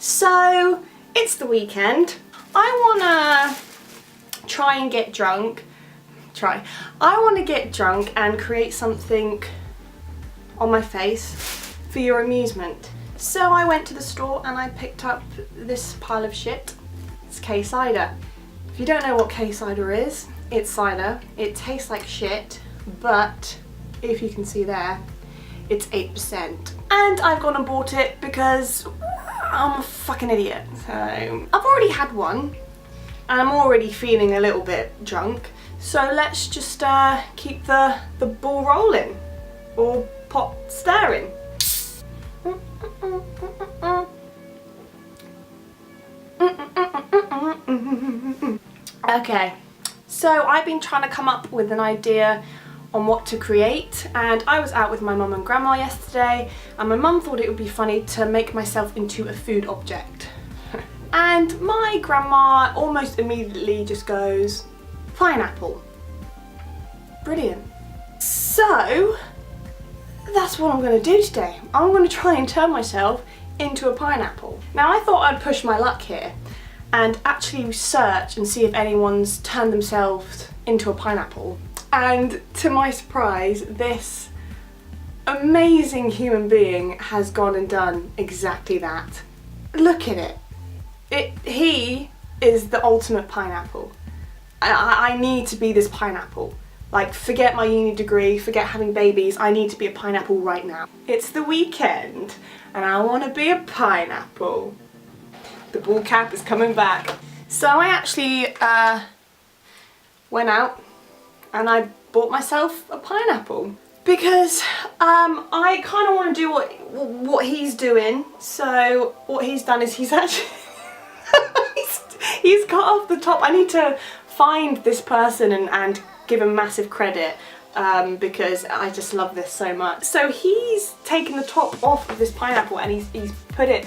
So it's the weekend. I wanna try and get drunk. I wanna get drunk and create something on my face for your amusement. So I went to the store and I picked up this pile of shit. It's cider. If you don't know what cider is, it's cider. It tastes like shit, but if you can see there, it's 8%. And I've gone and bought it because I'm a fucking idiot. So I've already had one and I'm already feeling a little bit drunk. So let's just keep the ball rolling, or pot stirring. Okay, so I've been trying to come up with an idea on what to create, and I was out with my mum and grandma yesterday, and my mum thought it would be funny to make myself into a food object. And my grandma almost immediately just goes, pineapple. Brilliant. So that's what I'm going to do today. I'm going to try and turn myself into a pineapple. Now I thought I'd push my luck here and actually search and see if anyone's turned themselves into a pineapple. And to my surprise, this amazing human being has gone and done exactly that. Look at it. He is the ultimate pineapple. I need to be this pineapple. Like, forget my uni degree, forget having babies, I need to be a pineapple right now. It's the weekend and I want to be a pineapple. The ball cap is coming back. So I actually went out and I bought myself a pineapple because I kind of want to do what he's doing. So what he's done is he's actually he's cut off the top. I need to find this person and give him massive credit because I just love this so much. So he's taken the top off of this pineapple and he's put it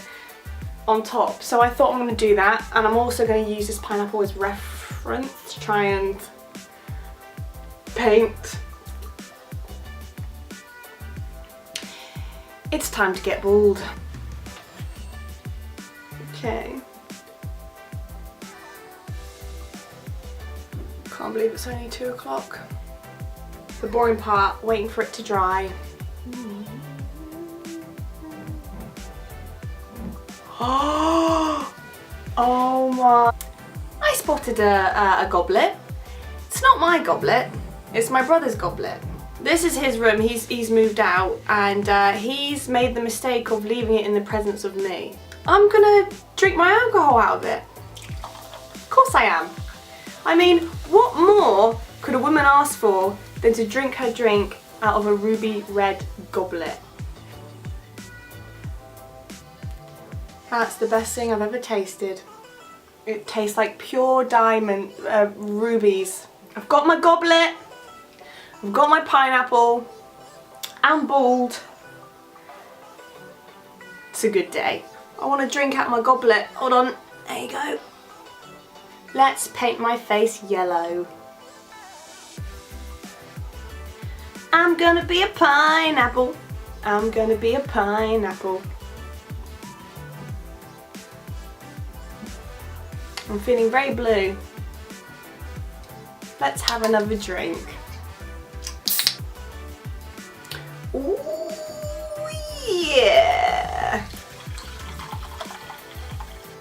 on top. So I thought I'm going to do that, and I'm also going to use this pineapple as reference to try and paint. It's time to get bald. Okay. Can't believe it's only 2 o'clock. The boring part, waiting for it to dry. Oh my. I spotted a goblet. It's not my goblet, it's my brother's goblet. This is his room, he's moved out, and he's made the mistake of leaving it in the presence of me. I'm gonna drink my alcohol out of it. Of course I am. I mean, what more could a woman ask for than to drink her drink out of a ruby red goblet? That's the best thing I've ever tasted. It tastes like pure diamond rubies. I've got my goblet, I've got my pineapple, I'm bald. It's a good day. I want to drink out my goblet. Hold on, there you go. Let's paint my face yellow. I'm gonna be a pineapple. I'm gonna be a pineapple. I'm feeling very blue. Let's have another drink. Ooh, yeah.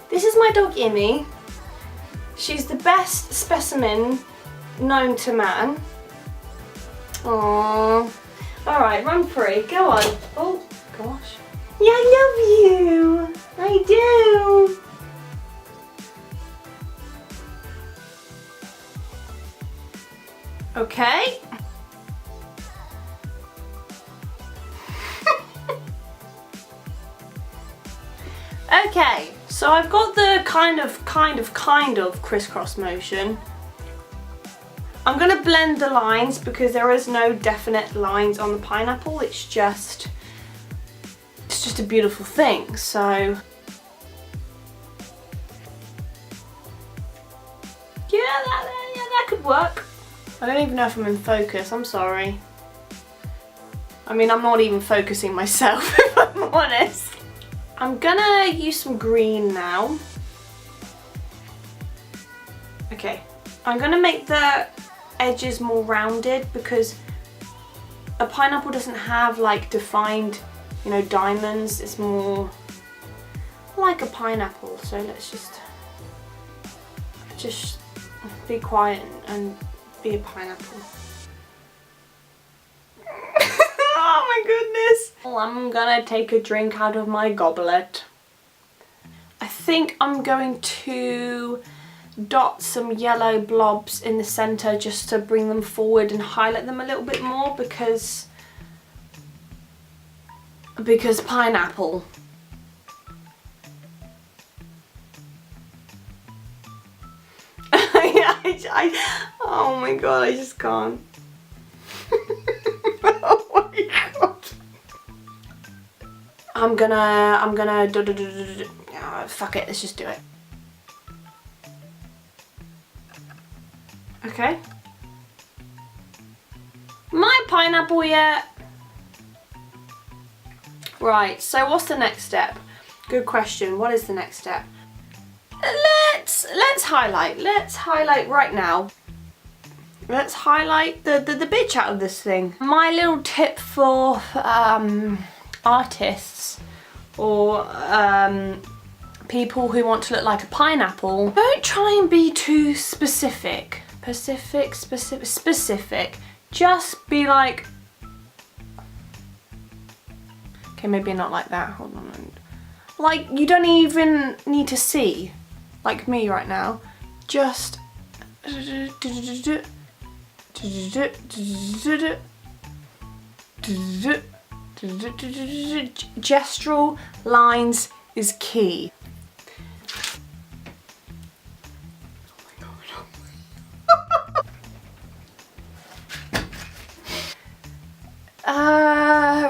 This is my dog Immy. She's the best specimen known to man. Aww. Alright, run free. Go on. Oh, gosh. Yeah, I love you. I do. Okay. Okay, so I've got the kind of crisscross motion. I'm going to blend the lines because there is no definite lines on the pineapple. It's just a beautiful thing. So yeah, that could work. I don't even know if I'm in focus. I'm sorry. I mean, I'm not even focusing myself, if I'm honest. I'm gonna use some green now. Okay, I'm gonna make the edges more rounded because a pineapple doesn't have like defined, you know, diamonds. It's more like a pineapple. So let's just be quiet and be a pineapple. Oh my goodness. Well, I'm gonna take a drink out of my goblet. I think I'm going to dot some yellow blobs in the center just to bring them forward and highlight them a little bit more because pineapple. Oh my god, I just can't. Oh my god. I'm gonna fuck it, let's just do it. Okay. My pineapple yet? Right, so what's the next step? Good question. What is the next step? Let's highlight. Let's highlight right now. Let's highlight the bitch out of this thing. My little tip for artists or people who want to look like a pineapple, don't try and be too specific. Specific. Just be like, okay, maybe not like that. Hold on. Like, you don't even need to see, like me right now. Just gestural lines is key.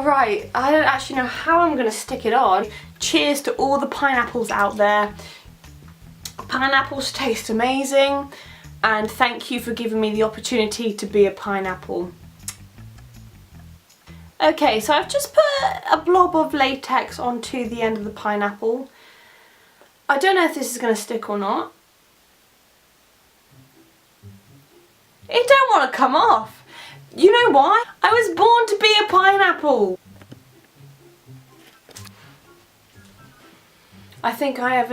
Right, I don't actually know how I'm gonna stick it on. Cheers to all the pineapples out there. Pineapples taste amazing, and thank you for giving me the opportunity to be a pineapple. Okay, so I've just put a blob of latex onto the end of the pineapple. I don't know if this is gonna stick or not. It don't want to come off. You know why? I was born to be a pineapple. I think I have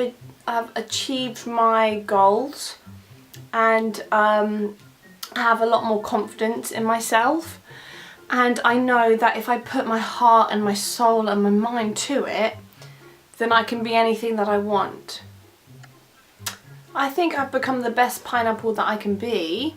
achieved my goals and have a lot more confidence in myself. And I know that if I put my heart and my soul and my mind to it, then I can be anything that I want. I think I've become the best pineapple that I can be.